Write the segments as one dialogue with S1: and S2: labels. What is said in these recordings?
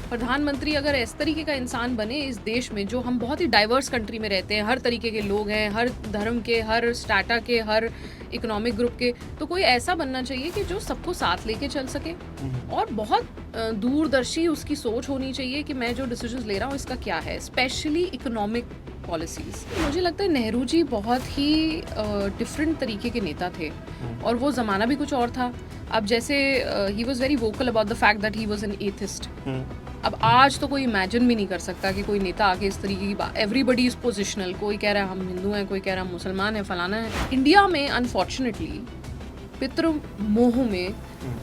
S1: प्रधानमंत्री अगर इस तरीके का इंसान बने इस देश में, जो हम बहुत ही डाइवर्स कंट्री में रहते हैं, हर तरीके के लोग हैं, हर धर्म के, हर स्टाटा के, हर इकोनॉमिक ग्रुप के, तो कोई ऐसा बनना चाहिए कि जो सबको साथ लेके चल सके और बहुत दूरदर्शी उसकी सोच होनी चाहिए कि मैं जो डिसीजंस ले रहा हूँ इसका क्या है, स्पेशली इकोनॉमिक पॉलिसीज। मुझे लगता है नेहरू जी बहुत ही डिफरेंट तरीके के नेता थे और वो ज़माना भी कुछ और था। अब जैसे ही was very vocal about the fact that he was an atheist. अब आज तो कोई इमेजिन भी नहीं कर सकता कि कोई नेता आके इस तरीके की बात, एवरीबडी इज पोजिशनल, कोई कह रहा है हम हिंदू हैं, कोई कह रहा है मुसलमान है, फलाना है। इंडिया में अनफॉर्चुनेटली पितृ मोह में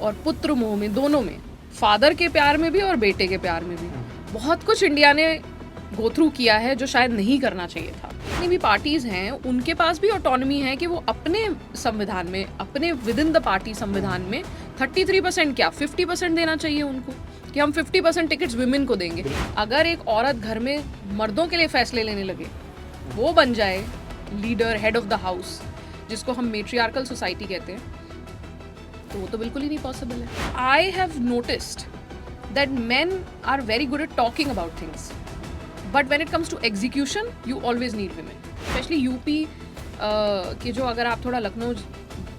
S1: और पुत्र मोह में, दोनों में, फादर के प्यार में भी और बेटे के प्यार में भी बहुत कुछ इंडिया ने गो थ्रू किया है जो शायद नहीं करना चाहिए था। जितनी भी पार्टीज हैं उनके पास भी ऑटोनॉमी है कि वो अपने संविधान में, अपने विद इन द पार्टी संविधान में 33% क्या 50% देना चाहिए उनको, कि हम 50% टिकट्स विमेन को देंगे। अगर एक औरत घर में मर्दों के लिए फैसले लेने लगे, वो बन जाए leader, head of the house, जिसको हम मेट्रियार्कल सोसाइटी कहते हैं, तो वो तो बिल्कुल ही नहीं पॉसिबल है। I have noticed that men are very good at talking about things, but when it comes to execution you always need women. Specially UP के जो, अगर आप थोड़ा लखनऊ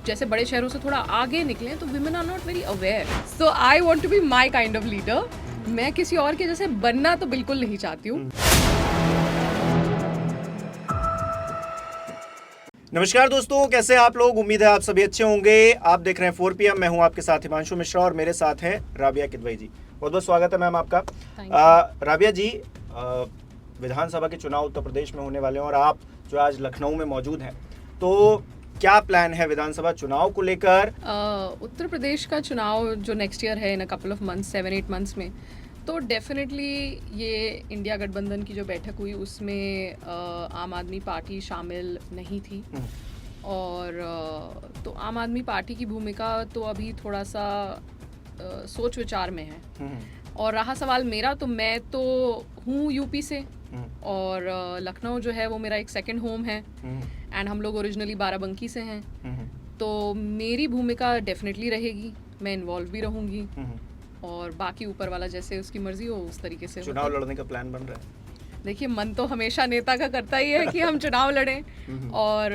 S1: जैसे बड़े शहरों से थोड़ा आगे निकले तो women are not very aware. So I want to be my kind of leader. मैं किसी और के जैसे बनना तो बिल्कुल नहीं चाहती हूँ।
S2: नमस्कार दोस्तों, कैसे आप लोग? उम्मीद है आप सभी अच्छे होंगे। आप देख रहे हैं 4 PM। मैं हूं आपके साथ हिमांशु मिश्रा और मेरे साथ हैं राबिया किदवई जी। बहुत बहुत स्वागत है मैम आपका। राबिया जी, विधानसभा के चुनाव उत्तर प्रदेश में होने वाले हैं और आप जो आज लखनऊ में मौजूद हैं, तो क्या प्लान है विधानसभा चुनाव को लेकर?
S1: उत्तर प्रदेश का चुनाव जो नेक्स्ट ईयर है, in a couple of months, 7-8 months में, तो डेफिनेटली ये इंडिया गठबंधन की जो बैठक हुई उसमें आम आदमी पार्टी शामिल नहीं थी और तो आम आदमी पार्टी की भूमिका तो अभी थोड़ा सा सोच विचार में है। और रहा सवाल मेरा, तो मैं तो हूँ यूपी से और लखनऊ जो है वो मेरा एक सेकंड होम है एंड हम लोग ओरिजिनली बाराबंकी से हैं। तो मेरी भूमिका डेफिनेटली रहेगी, मैं इन्वॉल्व भी रहूँगी और बाकी ऊपर वाला जैसे उसकी मर्जी हो उस तरीके से।
S2: चुनाव लड़ने का प्लान बन रहा है?
S1: देखिए, मन तो हमेशा नेता का करता ही है कि हम चुनाव लड़ें और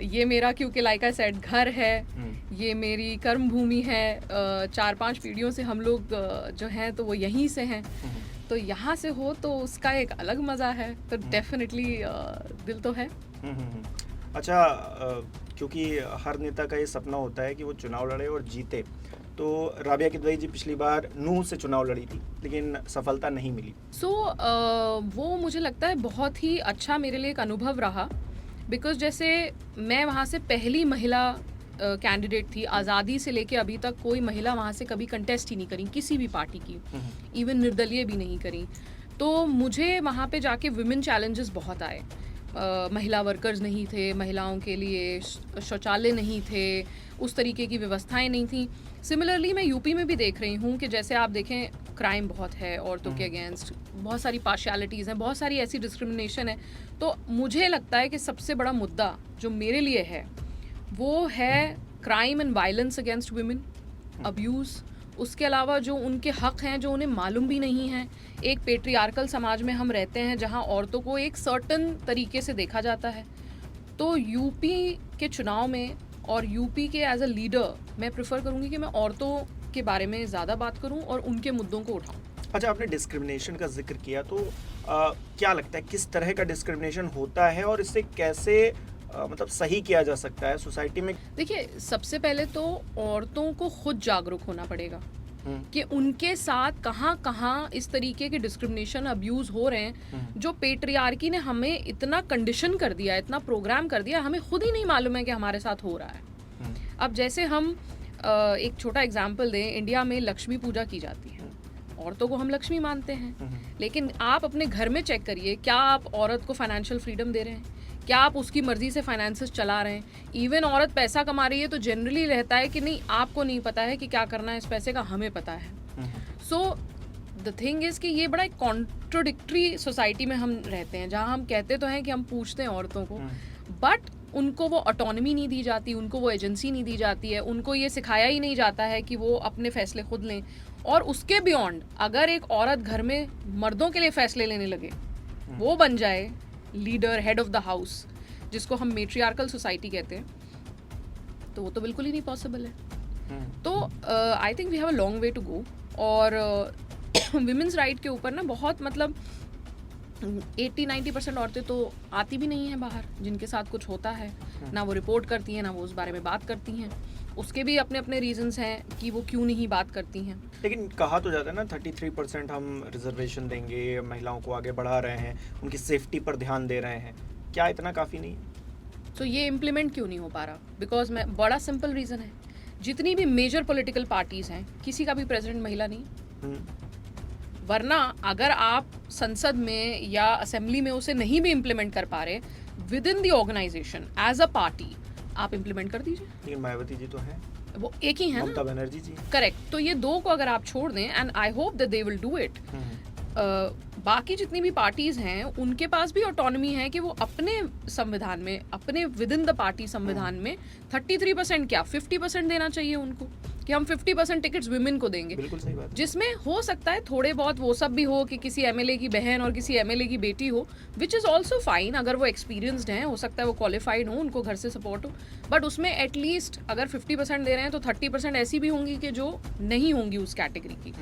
S1: ये मेरा, क्योंकि लाइक आई सेड, घर है, ये मेरी कर्म भूमि है। 4-5 पीढ़ियों से हम लोग जो हैं तो वो यहीं से हैं, तो यहाँ से हो तो उसका एक अलग मज़ा है। तो डेफिनेटली दिल तो है।
S2: अच्छा, क्योंकि हर नेता का ये सपना होता है कि वो चुनाव लड़े और जीते। तो राबिया किदवई जी पिछली बार नूंह से चुनाव लड़ी थी लेकिन सफलता नहीं मिली।
S1: वो मुझे लगता है बहुत ही अच्छा मेरे लिए एक अनुभव रहा, बिकॉज जैसे मैं वहाँ से पहली महिला कैंडिडेट थी। आज़ादी से लेके अभी तक कोई महिला वहाँ से कभी कंटेस्ट ही नहीं करी किसी भी पार्टी की, इवन निर्दलीय भी नहीं करी। तो मुझे वहाँ पे जाके विमेन चैलेंजेस बहुत आए। महिला वर्कर्स नहीं थे, महिलाओं के लिए शौचालय नहीं थे, उस तरीके की व्यवस्थाएं नहीं थी। सिमिलरली मैं यूपी में भी देख रही हूँ कि जैसे आप देखें, क्राइम बहुत है औरतों के अगेंस्ट, बहुत सारी पार्शियलिटीज़ हैं, बहुत सारी ऐसी डिस्क्रिमिनेशन है। तो मुझे लगता है कि सबसे बड़ा मुद्दा जो मेरे लिए है वो है crime and violence against women, abuse. उसके अलावा जो उनके हक़ हैं जो उन्हें मालूम भी नहीं हैं। एक पेट्रियार्कल समाज में हम रहते हैं जहां औरतों को एक सर्टन तरीके से देखा जाता है। तो यूपी के चुनाव में और यूपी के एज अ लीडर मैं प्रेफर करूंगी कि मैं औरतों के बारे में ज़्यादा बात करूं और उनके मुद्दों को उठाऊं।
S2: अच्छा, आपने डिस्क्रिमिनेशन का जिक्र किया, तो क्या लगता है किस तरह का डिस्क्रिमिनेशन होता है और इससे कैसे मतलब सही किया जा सकता है सोसाइटी में?
S1: देखिए, सबसे पहले तो औरतों को खुद जागरूक होना पड़ेगा कि उनके साथ कहाँ कहाँ इस तरीके के डिस्क्रिमिनेशन, अब्यूज़ हो रहे हैं जो पेट्रियार्की ने हमें इतना कंडीशन कर दिया, इतना प्रोग्राम कर दिया, हमें खुद ही नहीं मालूम है कि हमारे साथ हो रहा है। अब जैसे हम एक छोटा एग्जाम्पल दें, इंडिया में लक्ष्मी पूजा की जाती है, औरतों को हम लक्ष्मी मानते हैं, लेकिन आप अपने घर में चेक करिए, क्या आप औरत को फाइनेंशियल फ्रीडम दे रहे हैं? क्या आप उसकी मर्जी से फाइनेंसेस चला रहे हैं? इवन औरत पैसा कमा रही है तो जनरली रहता है कि नहीं, आपको नहीं पता है कि क्या करना है इस पैसे का, हमें पता है। सो द थिंग इज़ कि ये बड़ा एक कॉन्ट्रोडिक्टरी सोसाइटी में हम रहते हैं, जहाँ हम कहते तो हैं कि हम पूछते हैं औरतों को, बट उनको वो ऑटोनॉमी नहीं दी जाती, उनको वो एजेंसी नहीं दी जाती है, उनको ये सिखाया ही नहीं जाता है कि वो अपने फैसले खुद लें। और उसके बियॉन्ड अगर एक औरत घर में मर्दों के लिए फैसले लेने लगे, वो बन जाए leader, head of the house, जिसको हम मेट्रियार्कल सोसाइटी कहते हैं, तो वो तो बिल्कुल ही नहीं पॉसिबल है। तो I think we have a long way to go. और विमेंस राइट के ऊपर ना बहुत मतलब 80-90% औरतें तो आती भी नहीं हैं बाहर, जिनके साथ कुछ होता है ना वो रिपोर्ट करती हैं, ना वो उस बारे में बात करती हैं। उसके भी अपने अपने रीजंस हैं कि वो क्यों नहीं बात करती हैं।
S2: लेकिन कहा तो जाता है ना 33% हम रिजर्वेशन देंगे, महिलाओं को आगे बढ़ा रहे हैं, उनकी सेफ्टी पर ध्यान दे रहे हैं, क्या इतना काफ़ी नहीं है?
S1: तो ये इम्प्लीमेंट क्यों नहीं हो पा रहा? बिकॉज मैं बड़ा सिंपल रीज़न है, जितनी भी मेजर पॉलिटिकल पार्टीज़ हैं किसी का भी प्रेसिडेंट महिला नहीं। वरना अगर आप संसद में या असेंबली में उसे नहीं भी इम्प्लीमेंट कर पा रहे, within the organisation as a party आप इम्प्लीमेंट कर दीजिए।
S2: लेकिन मायावती जी तो हैं,
S1: वो एक ही है
S2: ममता
S1: ना।
S2: बनर्जी जी।
S1: करेक्ट। तो ये दो को अगर आप छोड़ दें, and I hope that they will do it, बाकी जितनी भी पार्टीज हैं उनके पास भी ऑटोनॉमी है कि वो अपने संविधान में, अपने विद इन द पार्टी संविधान में 33% क्या 50% देना चाहिए उनको, कि हम 50% टिकट्स विमेन को देंगे।
S2: बिल्कुल सही बात है।
S1: जिसमें हो सकता है थोड़े बहुत वो सब भी हो कि किसी एमएलए की बहन और किसी एमएलए की बेटी हो, विच इज़ ऑल्सो फाइन। अगर वो एक्सपीरियंसड हैं, हो सकता है वो क्वालिफाइड हो, उनको घर से सपोर्ट हो, बट उसमें एटलीस्ट अगर 50% दे रहे हैं तो 30% ऐसी भी होंगी कि जो नहीं होंगी उस कैटेगरी की।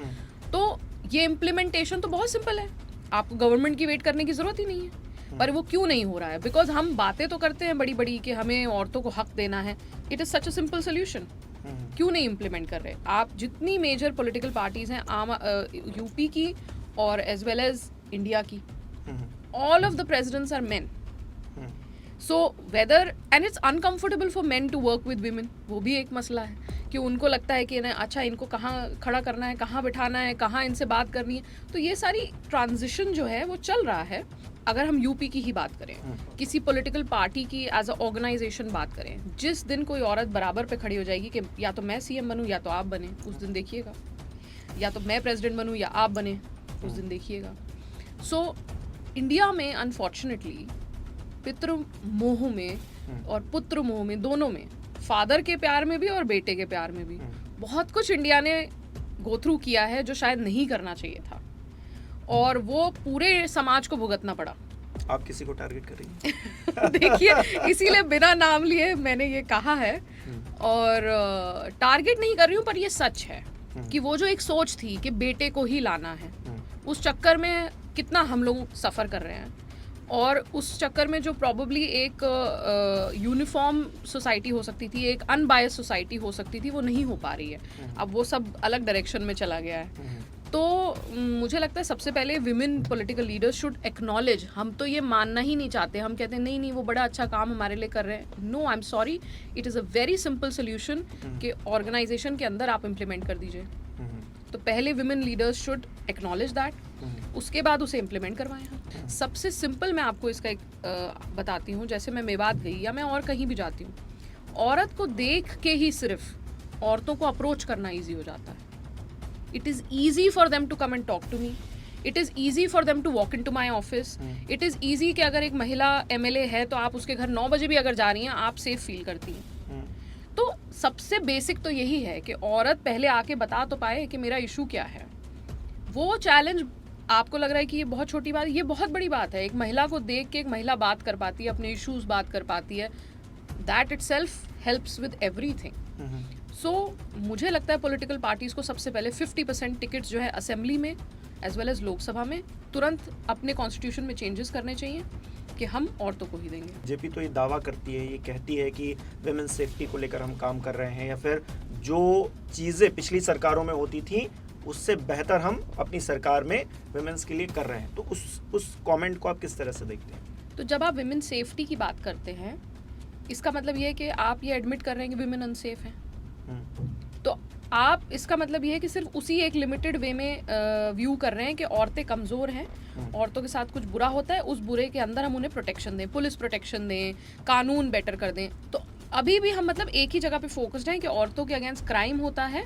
S1: तो ये इम्प्लीमेंटेशन तो बहुत सिंपल है, आपको गवर्नमेंट की वेट करने की जरूरत ही नहीं है। पर वो क्यों नहीं हो रहा है? बिकॉज हम बातें तो करते हैं बड़ी बड़ी कि हमें औरतों को हक देना है, it is such a simple solution. क्यों नहीं इम्प्लीमेंट कर रहे? आप जितनी मेजर पॉलिटिकल पार्टीज हैं, आम यूपी की और एज वेल एज इंडिया की, all of the presidents are men. So whether and it's uncomfortable for men to work with women, वो भी एक मसला है कि उनको लगता है कि ना अच्छा इनको कहाँ खड़ा करना है, कहाँ बिठाना है, कहाँ इनसे बात करनी है। तो ये सारी ट्रांजिशन जो है वो चल रहा है। अगर हम यूपी की ही बात करें, किसी पॉलिटिकल पार्टी की एज अ ऑर्गेनाइजेशन बात करें, जिस दिन कोई औरत बराबर पे खड़ी हो जाएगी कि या तो मैं सीएम बनूं या तो आप बने, उस दिन देखिएगा, या तो मैं प्रेसिडेंट बनूं या आप बने, उस दिन देखिएगा। सो इंडिया में अनफॉर्चुनेटली पितृ मोह में और पुत्र मोह में, दोनों में, फादर के प्यार में भी और बेटे के प्यार में भी बहुत कुछ इंडिया ने गो थ्रू किया है जो शायद नहीं करना चाहिए था, और वो पूरे समाज को भुगतना पड़ा।
S2: आप किसी को टारगेट कर रही हैं?
S1: देखिए, इसीलिए बिना नाम लिए मैंने ये कहा है, और टारगेट नहीं कर रही हूँ, पर ये सच है कि वो जो एक सोच थी कि बेटे को ही लाना है, उस चक्कर में कितना हम लोग सफ़र कर रहे हैं। और उस चक्कर में जो प्रॉबली एक यूनिफॉर्म सोसाइटी हो सकती थी, एक अनबायस सोसाइटी हो सकती थी, वो नहीं हो पा रही है। अब वो सब अलग डायरेक्शन में चला गया है। तो मुझे लगता है सबसे पहले women political leaders should acknowledge. हम तो ये मानना ही नहीं चाहते, हम कहते हैं नहीं नहीं वो बड़ा अच्छा काम हमारे लिए कर रहे हैं। No, I am sorry, it is a very simple solution कि ऑर्गेनाइजेशन के अंदर आप इम्प्लीमेंट कर दीजिए। तो पहले women leaders should acknowledge that, उसके बाद उसे इम्प्लीमेंट करवाएं। सबसे सिंपल मैं आपको इसका एक बताती हूँ। जैसे मैं मेवात गई या मैं और कहीं भी जाती हूँ, औरत को देख के ही सिर्फ औरतों को अप्रोच करना ईजी हो जाता है। It is easy for them to come and talk to me, it is easy for them to walk in to my office, it is easy कि अगर एक महिला एमएलए है तो आप उसके घर 9 बजे भी अगर जा रही हैं, आप सेफ फील करती हैं। तो सबसे बेसिक तो यही है कि औरत पहले आके बता तो पाए कि मेरा इशू क्या है। वो चैलेंज आपको लग रहा है कि ये बहुत छोटी बात है, ये बहुत बड़ी बात है। एक महिला को देख के एक महिला बात कर पाती है, अपने इश्यूज बात कर पाती है, that itself helps with everything. So मुझे लगता है पॉलिटिकल पार्टीज को सबसे पहले 50% टिकट्स जो है असेंबली में एज वेल एज लोकसभा में तुरंत अपने कॉन्स्टिट्यूशन में चेंजेस करने चाहिए कि हम औरतों को ही देंगे।
S2: जेपी तो ये दावा करती है, ये कहती है कि विमेन सेफ्टी को लेकर हम काम कर रहे हैं, या फिर जो चीज़ें पिछली सरकारों में होती थी उससे बेहतर हम अपनी सरकार में विमेंस के लिए कर रहे हैं। तो उस कमेंट को आप किस तरह से देखते हैं?
S1: तो जब आप विमेन सेफ्टी की बात करते हैं, इसका मतलब ये है कि आप ये एडमिट कर रहे हैं कि विमेन अनसेफ हैं। तो आप इसका मतलब ये है कि सिर्फ उसी एक लिमिटेड वे में व्यू कर रहे हैं कि औरतें कमज़ोर हैं, औरतों के साथ कुछ बुरा होता है, उस बुरे के अंदर हम उन्हें प्रोटेक्शन दें, पुलिस प्रोटेक्शन दें, कानून बेटर कर दें। तो अभी भी हम मतलब एक ही जगह पे फोकस्ड हैं कि औरतों के अगेंस्ट क्राइम होता है,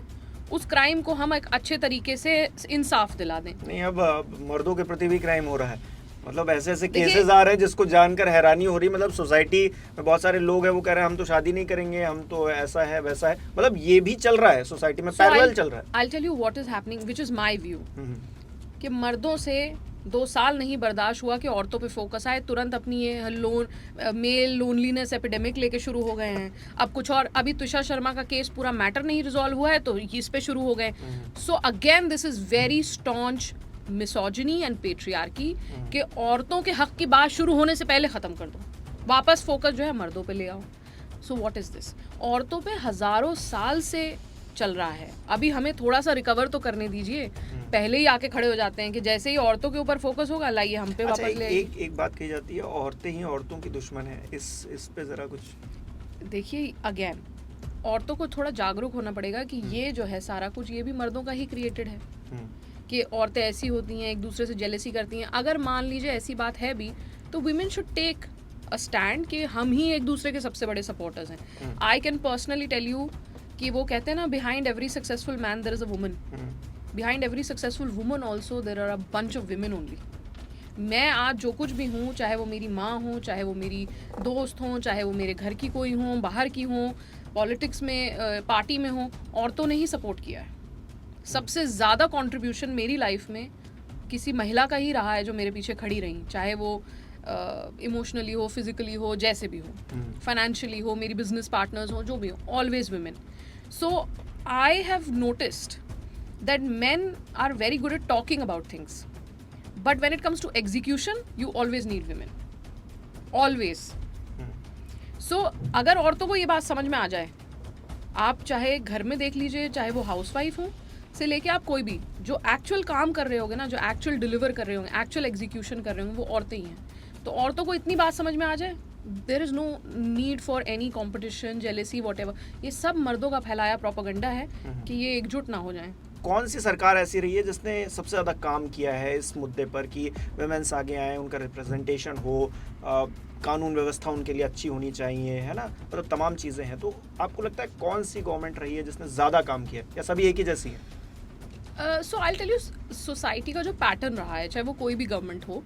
S1: उस क्राइम को हम एक अच्छे तरीके से इंसाफ दिला दें।
S2: नहीं, अब मर्दों के प्रति भी क्राइम हो रहा है। मतलब ऐसे ऐसे
S1: देखिए-
S2: केसेस आ रहे हैं जिसको जानकर हैरानी हो रही है। मतलब सोसाइटी में बहुत सारे लोग हैं वो कह रहे हैं हम तो शादी नहीं करेंगे, हम तो ऐसा है वैसा है, मतलब ये भी चल रहा है सोसाइटी में, पैरेलल चल रहा है।
S1: I'll tell you what is happening, which is my view,
S2: हम्म,
S1: कि मर्दों से 2 साल नहीं बर्दाश्त हुआ कि औरतों पे फोकस आए, तुरंत अपनी ये मेल लोनलीनेस एपिडेमिक लेके शुरू हो गए हैं। अब कुछ और, अभी तुषार शर्मा का केस पूरा मैटर नहीं रिजॉल्व हुआ है तो इस पे शुरू हो गए। So again this is very staunch misogyny and patriarchy कि औरतों के हक की बात शुरू होने से पहले ख़त्म कर दो, वापस फोकस जो है मर्दों पे ले आओ। So what is this? औरतों पे हज़ारों साल से चल रहा है, अभी हमें थोड़ा सा रिकवर तो करने दीजिए। पहले ही आके खड़े हो जाते हैं कि जैसे ही औरतों के ऊपर फोकस होगा लाइए हम पे
S2: अच्छा,
S1: वापस ले
S2: एक बात कही जाती है औरतें ही औरतों की दुश्मन है, इस पे जरा कुछ।
S1: देखिए अगेन औरतों को थोड़ा जागरूक होना पड़ेगा कि ये जो है सारा कुछ ये भी मर्दों का ही क्रिएटेड है, कि औरतें ऐसी होती हैं, एक दूसरे से जेलसी करती हैं। अगर मान लीजिए ऐसी बात है भी तो women should take a stand कि हम ही एक दूसरे के सबसे बड़े सपोर्टर्स हैं। I can personally tell you कि वो कहते हैं ना, behind every successful man there is a woman, behind every successful woman also there are a bunch of women only. मैं आज जो कुछ भी हूँ, चाहे वो मेरी माँ हो, चाहे वो मेरी दोस्त हों, चाहे वो मेरे घर की कोई हों, बाहर की हों, पॉलिटिक्स में पार्टी में हों, औरतों ने ही सपोर्ट किया है। सबसे ज़्यादा कंट्रीब्यूशन मेरी लाइफ में किसी महिला का ही रहा है जो मेरे पीछे खड़ी रही, चाहे वो इमोशनली हो, फिजिकली हो, जैसे भी हो, फाइनेंशियली हो, मेरी बिजनेस पार्टनर्स हो, जो भी हो, always women. So I have noticed that men are very good at talking about things, but when it comes to execution you always need women, always. So अगर औरतों को ये बात समझ में आ जाए, आप चाहे घर में देख लीजिए, चाहे वो हाउसवाइफ हो से लेके आप कोई भी जो एक्चुअल काम कर रहे होंगे ना, जो एक्चुअल डिलीवर कर रहे होंगे, एक्चुअल एग्जीक्यूशन कर रहे होंगे, वो औरतें ही हैं। तो औरतों को इतनी बात समझ में आ जाए, there is no need for any competition, jealousy, whatever. ये सब मर्दों का फैलाया प्रोपेगेंडा है कि ये एकजुट ना हो जाएं।
S2: कौन सी सरकार ऐसी रही है जिसने सबसे ज़्यादा काम किया है इस मुद्दे पर कि वुमेन्स आगे आए, उनका रिप्रेजेंटेशन हो, कानून व्यवस्था उनके लिए अच्छी होनी चाहिए, है ना, मतलब तमाम चीज़ें हैं। तो आपको लगता है कौन सी गवर्नमेंट रही है जिसने ज़्यादा काम किया, या सभी एक ही जैसी है?
S1: सो आई टेल यू, सोसाइटी का जो पैटर्न रहा है, चाहे वो कोई भी गवर्नमेंट हो,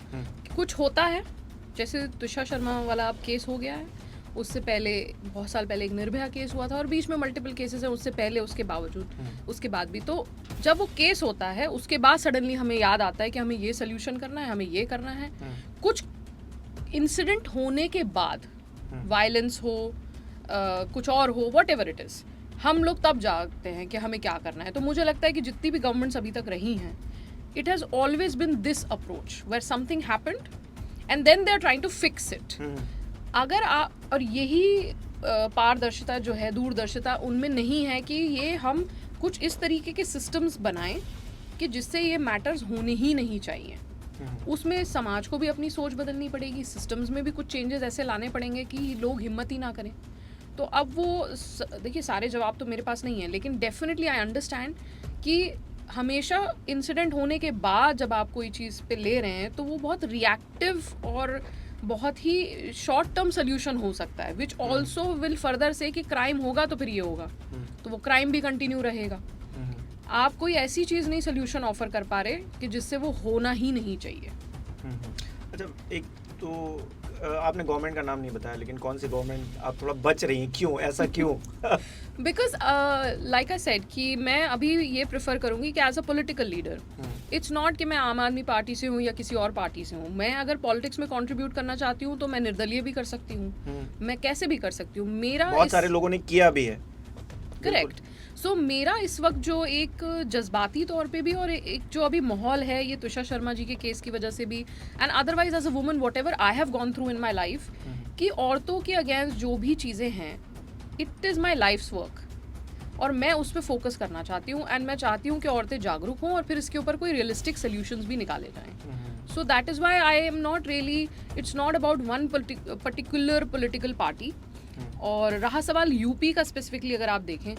S1: कुछ होता है, जैसे तुषार शर्मा वाला अब केस हो गया है, उससे पहले बहुत साल पहले एक निर्भया केस हुआ था, और बीच में मल्टीपल केसेस हैं उससे पहले, उसके बावजूद, उसके बाद भी। तो जब वो केस होता है उसके बाद सडनली हमें याद आता है कि हमें ये सोल्यूशन करना है, हमें ये करना है। कुछ इंसिडेंट होने के बाद, वायलेंस हो, कुछ और हो, वट एवर इट इज़, हम लोग तब जागते हैं कि हमें क्या करना है। तो मुझे लगता है कि जितनी भी गवर्नमेंट्स अभी तक रही हैं, it has always been this approach where something happened and then they are trying to fix it. अगर आप, और यही पारदर्शिता जो है, दूरदर्शिता उनमें नहीं है कि ये हम कुछ इस तरीके के सिस्टम्स बनाएं कि जिससे ये मैटर्स होने ही नहीं चाहिए। उसमें समाज को भी अपनी सोच बदलनी पड़ेगी, सिस्टम्स में भी कुछ चेंजेस ऐसे लाने पड़ेंगे कि लोग हिम्मत ही ना करें। तो अब वो देखिए, सारे जवाब तो मेरे पास नहीं है, लेकिन डेफिनेटली आई अंडरस्टैंड कि हमेशा इंसिडेंट होने के बाद जब आप कोई चीज़ पे ले रहे हैं तो वो बहुत रिएक्टिव और बहुत ही शॉर्ट टर्म सोल्यूशन हो सकता है, विच ऑल्सो विल फर्दर से कि क्राइम होगा तो फिर ये होगा, तो वो क्राइम भी कंटिन्यू रहेगा। आप कोई ऐसी चीज़ नहीं सोल्यूशन ऑफर कर पा रहे कि जिससे वो होना ही नहीं चाहिए।
S2: अच्छा, एक तो आपने गवर्नमेंट का नाम नहीं बताया, लेकिन कौन सी गवर्नमेंट आप थोड़ा बच रही हैं, क्यों, ऐसा क्यों?
S1: बिकॉज लाइक आई सेड कि मैं अभी ये प्रेफर करूँगी कि as a political leader, it's not कि मैं आम आदमी पार्टी से हूँ या किसी और पार्टी से हूँ। मैं अगर पॉलिटिक्स में कंट्रीब्यूट करना चाहती हूँ तो मैं निर्दलीय भी कर सकती हूँ, मैं कैसे भी कर सकती हूँ। मेरा
S2: बहुत सारे लोगों ने किया भी है।
S1: करेक्ट। सो मेरा इस वक्त जो एक जज्बाती तौर पे भी और एक जो अभी माहौल है, ये तुषार शर्मा जी के केस की वजह से भी, and otherwise as a woman whatever I have gone through in my life, कि औरतों के अगेंस्ट जो भी चीज़ें हैं, it is my life's work, और मैं उस पर फोकस करना चाहती हूँ। एंड मैं चाहती हूँ कि औरतें जागरूक हों और फिर इसके ऊपर कोई रियलिस्टिक सोल्यूशंस भी निकाले जाएं। So that is why I am not really, it's not about one particular political party. और रहा सवाल यूपी का स्पेसिफिकली, अगर आप देखें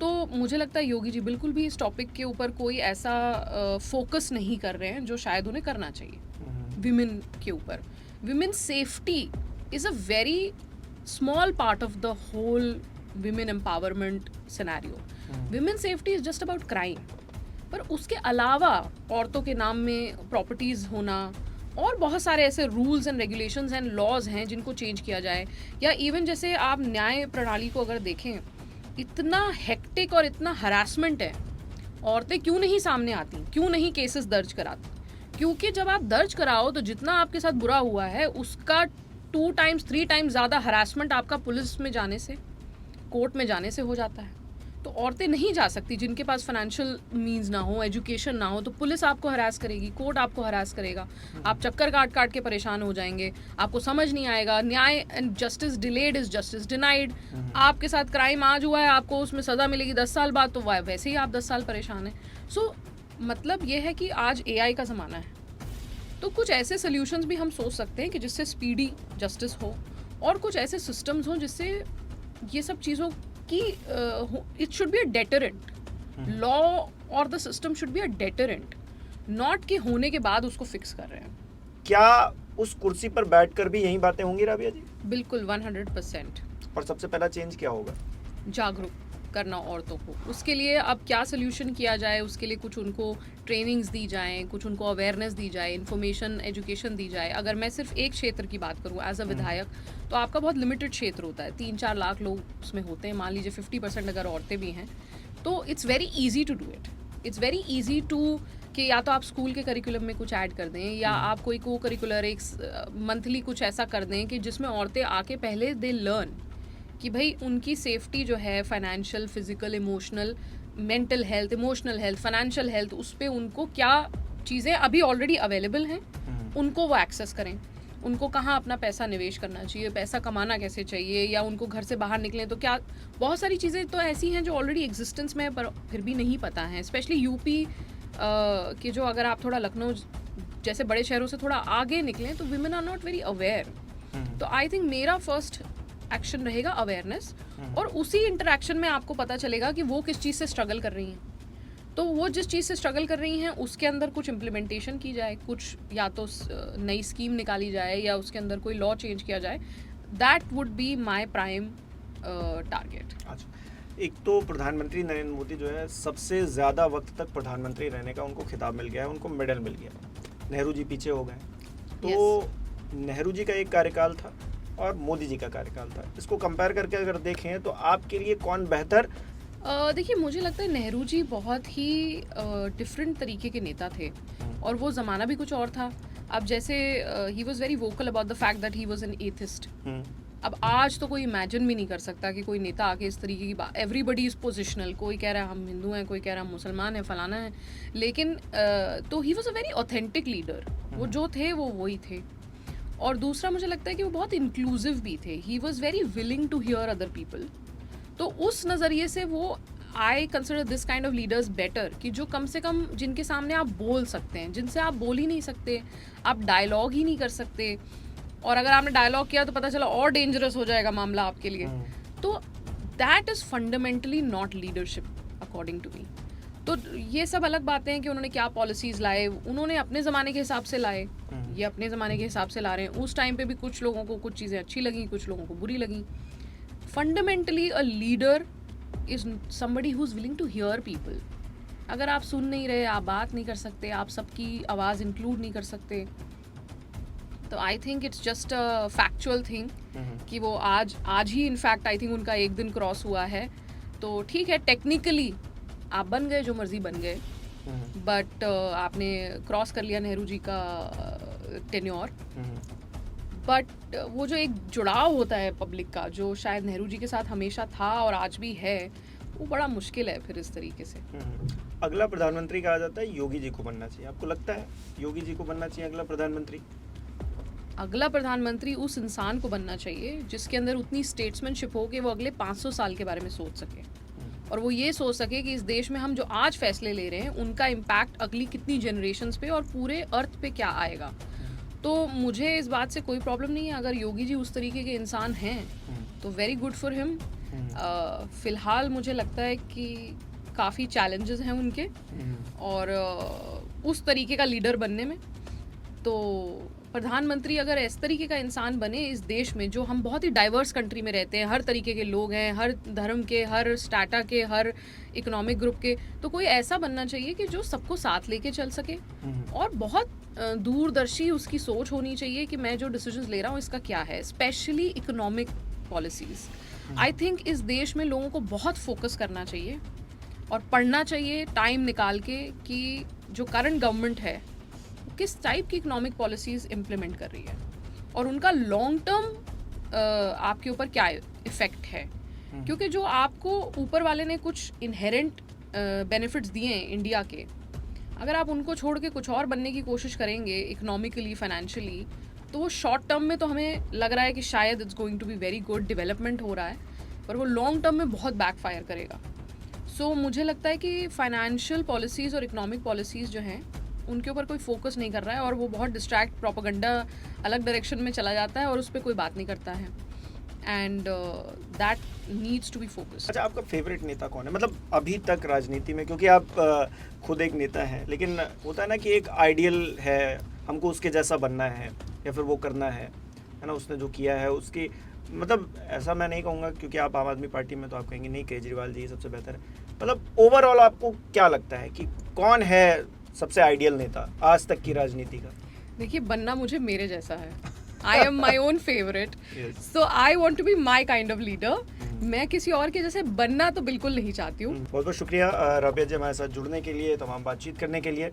S1: तो मुझे लगता है योगी जी बिल्कुल भी इस टॉपिक के ऊपर कोई ऐसा फोकस नहीं कर रहे हैं जो शायद उन्हें करना चाहिए विमेन के ऊपर। Women safety is a very small part of the whole women empowerment scenario. Women safety is just about crime, पर उसके अलावा औरतों के नाम में प्रॉपर्टीज़ होना, और बहुत सारे ऐसे rules and regulations and laws हैं जिनको चेंज किया जाए। या इवन जैसे आप न्याय प्रणाली को अगर देखें, इतना हेक्टिक और इतना हरासमेंट है, औरतें क्यों नहीं सामने आती, क्यों नहीं केसेस दर्ज कराती? क्योंकि जब आप दर्ज कराओ तो जितना आपके साथ बुरा हुआ है उसका 2 टाइम्स 3 टाइम्स ज़्यादा हरासमेंट आपका पुलिस में जाने से, कोर्ट में जाने से हो जाता है। तो औरतें नहीं जा सकती जिनके पास फाइनेंशियल मींस ना हो, एजुकेशन ना हो, तो पुलिस आपको हरास करेगी, कोर्ट आपको हरास करेगा, आप चक्कर काट काट के परेशान हो जाएंगे, आपको समझ नहीं आएगा। न्याय and justice delayed is justice denied. आपके साथ क्राइम आज हुआ है, आपको उसमें सज़ा मिलेगी 10 साल बाद, तो वैसे ही आप 10 साल परेशान हैं। सो मतलब ये है कि आज AI का ज़माना है, तो कुछ ऐसे सोल्यूशंस भी हम सोच सकते हैं कि जिससे स्पीडी जस्टिस हो, और कुछ ऐसे सिस्टम्स हों जिससे ये सब चीज़ों कि it should be a deterrent. Law और the system should be a deterrent, not कि होने के बाद उसको फिक्स कर रहे हैं।
S2: क्या उस कुर्सी पर बैठकर भी यही बातें होंगी राबिया जी?
S1: बिल्कुल 100%।
S2: और सबसे पहला चेंज क्या होगा?
S1: जागरूक करना औरतों को। उसके लिए अब क्या सोल्यूशन किया जाए, उसके लिए कुछ उनको ट्रेनिंग्स दी जाएं, कुछ उनको अवेयरनेस दी जाए, इन्फॉर्मेशन एजुकेशन दी जाए। अगर मैं सिर्फ एक क्षेत्र की बात करूं एज अ विधायक, तो आपका बहुत लिमिटेड क्षेत्र होता है, 3-4 लाख लोग उसमें होते हैं, मान लीजिए 50% अगर औरतें भी हैं, तो it's very easy to do it. It's very easy to कि या तो आप स्कूल के करिकुलम में कुछ ऐड कर दें, या आप कोई को करिकुलर एक मंथली कुछ ऐसा कर दें कि जिसमें औरतें आके पहले दे लर्न कि भाई उनकी सेफ्टी जो है, financial, physical, emotional, mental health, emotional health, financial health, उस पर उनको क्या चीज़ें अभी ऑलरेडी अवेलेबल हैं, उनको वो एक्सेस करें। उनको कहाँ अपना पैसा निवेश करना चाहिए, पैसा कमाना कैसे चाहिए, या उनको घर से बाहर निकलें तो क्या, बहुत सारी चीज़ें तो ऐसी हैं जो ऑलरेडी एग्जिस्टेंस में है पर फिर भी नहीं पता है। स्पेशली यूपी के जो, अगर आप थोड़ा लखनऊ जैसे बड़े शहरों से थोड़ा आगे निकलें तो women are not very aware. तो आई थिंक मेरा फर्स्ट एक्शन रहेगा अवेयरनेस, और उसी इंटरेक्शन में आपको पता चलेगा कि वो किस चीज़ से स्ट्रगल कर रही हैं। तो वो जिस चीज़ से स्ट्रगल कर रही हैं उसके अंदर कुछ इम्प्लीमेंटेशन की जाए, कुछ या तो नई स्कीम निकाली जाए या उसके अंदर कोई लॉ चेंज किया जाए। That would be my prime target.
S2: अच्छा, एक तो प्रधानमंत्री नरेंद्र मोदी जो है सबसे ज़्यादा वक्त तक प्रधानमंत्री रहने का उनको खिताब मिल गया है, उनको मेडल मिल गया। नेहरू जी पीछे हो गए, तो नेहरू जी का एक कार्यकाल था और मोदी जी का कार्यकाल था। इसको कंपेयर करके अगर देखें तो आपके लिए कौन बेहतर?
S1: देखिए, मुझे लगता है नेहरू जी बहुत ही डिफरेंट तरीके के नेता थे, और वो ज़माना भी कुछ और था। अब जैसे ही was very vocal about the fact that he was an atheist. अब आज तो कोई इमेजिन भी नहीं कर सकता कि कोई नेता आके इस तरीके की बात, एवरीबडी इज़ पोजिशनल, कोई कह रहा है हम हिंदू हैं, कोई कह रहा है हम मुसलमान हैं, फलाना है। लेकिन तो he was a very authentic leader, वो जो थे वो वही थे। और दूसरा मुझे लगता है कि वो बहुत इंक्लूसिव भी थे, he was very willing to hear other people. तो उस नज़रिए से वो, I consider this kind of leaders better, कि जो कम से कम जिनके सामने आप बोल सकते हैं, जिनसे आप बोल ही नहीं सकते, आप डायलॉग ही नहीं कर सकते, और अगर आपने डायलॉग किया तो पता चला और डेंजरस हो जाएगा मामला आपके लिए। तो that is fundamentally not leadership according to me. तो ये सब अलग बातें हैं कि उन्होंने क्या पॉलिसीज़ लाए, उन्होंने अपने ज़माने के हिसाब से लाए, ये अपने ज़माने के हिसाब से ला रहे हैं। उस टाइम पे भी कुछ लोगों को कुछ चीज़ें अच्छी लगी, कुछ लोगों को बुरी लगी। Fundamentally a leader is somebody who is willing to hear people. अगर आप सुन नहीं रहे, आप बात नहीं कर सकते, आप सबकी आवाज़ इंक्लूड नहीं कर सकते, तो I think it's just a factual thing कि वो आज ही इनफैक्ट आई थिंक उनका एक दिन क्रॉस हुआ है। तो ठीक है, टेक्निकली आप बन गए, जो मर्जी बन गए, बट आपने क्रॉस कर लिया नेहरू जी का टेन्योर। बट वो जो एक जुड़ाव होता है पब्लिक का, जो शायद नेहरू जी के साथ हमेशा था और आज भी है, वो बड़ा मुश्किल है फिर इस तरीके से।
S2: अगला प्रधानमंत्री कहा जाता है योगी जी को बनना चाहिए, आपको लगता है योगी जी को बनना चाहिए अगला प्रधानमंत्री?
S1: अगला प्रधानमंत्री उस इंसान को बनना चाहिए जिसके अंदर उतनी स्टेट्समैनशिप हो कि वो अगले 500 साल के बारे में सोच सके, और वो ये सोच सके कि इस देश में हम जो आज फैसले ले रहे हैं उनका इम्पैक्ट अगली कितनी जनरेशन्स पे और पूरे अर्थ पे क्या आएगा। तो मुझे इस बात से कोई प्रॉब्लम नहीं है, अगर योगी जी उस तरीके के इंसान हैं तो वेरी गुड फॉर हिम। फ़िलहाल मुझे लगता है कि काफ़ी चैलेंजेस हैं उनके, और उस तरीके का लीडर बनने में। तो प्रधानमंत्री अगर इस तरीके का इंसान बने इस देश में, जो हम बहुत ही डाइवर्स कंट्री में रहते हैं, हर तरीके के लोग हैं, हर धर्म के, हर स्टाटा के, हर इकोनॉमिक ग्रुप के, तो कोई ऐसा बनना चाहिए कि जो सबको साथ लेके चल सके, और बहुत दूरदर्शी उसकी सोच होनी चाहिए कि मैं जो डिसीजंस ले रहा हूँ इसका क्या है, specially economic policies. I think इस देश में लोगों को बहुत फोकस करना चाहिए और पढ़ना चाहिए टाइम निकाल के कि जो करंट गवर्नमेंट है किस टाइप की इकोनॉमिक पॉलिसीज़ इम्प्लीमेंट कर रही है और उनका लॉन्ग टर्म आपके ऊपर क्या इफ़ेक्ट है। क्योंकि जो आपको ऊपर वाले ने कुछ इनहेरेंट बेनिफिट्स दिए हैं इंडिया के, अगर आप उनको छोड़ के कुछ और बनने की कोशिश करेंगे इकोनॉमिकली, फाइनेंशियली, तो वो शॉर्ट टर्म में तो हमें लग रहा है कि शायद it's going to be very good, development हो रहा है, पर वो लॉन्ग टर्म में बहुत बैकफायर करेगा। सो मुझे लगता है कि फाइनेंशियल पॉलिसीज़ और इकोनॉमिक पॉलिसीज़ जो हैं उनके ऊपर कोई फोकस नहीं कर रहा है और वो बहुत डिस्ट्रैक्ट, प्रोपेगेंडा अलग डायरेक्शन में चला जाता है और उस पर कोई बात नहीं करता है, and that needs to be focus.
S2: अच्छा, आपका फेवरेट नेता कौन है, मतलब अभी तक राजनीति में? क्योंकि आप खुद एक नेता हैं, लेकिन होता है ना कि एक आइडियल है, हमको उसके जैसा बनना है या फिर वो करना है ना, उसने जो किया है उसकी, मतलब ऐसा मैं नहीं कहूँगा क्योंकि आप आम आदमी पार्टी में तो आप कहेंगे नहीं केजरीवाल जी सबसे बेहतर है, मतलब ओवरऑल आपको क्या लगता है कि कौन है सबसे आइडियल नेता आज तक की राजनीति का?
S1: देखिए, बनना मुझे मेरे जैसा है। I am my own favourite,
S2: Yes.
S1: So I want to be my kind of leader. मैं किसी और के जैसे बनना तो बिल्कुल नहीं चाहती हूँ।
S2: बहुत बहुत शुक्रिया राबिया जी हमारे साथ जुड़ने के लिए, तमाम बातचीत करने के लिए।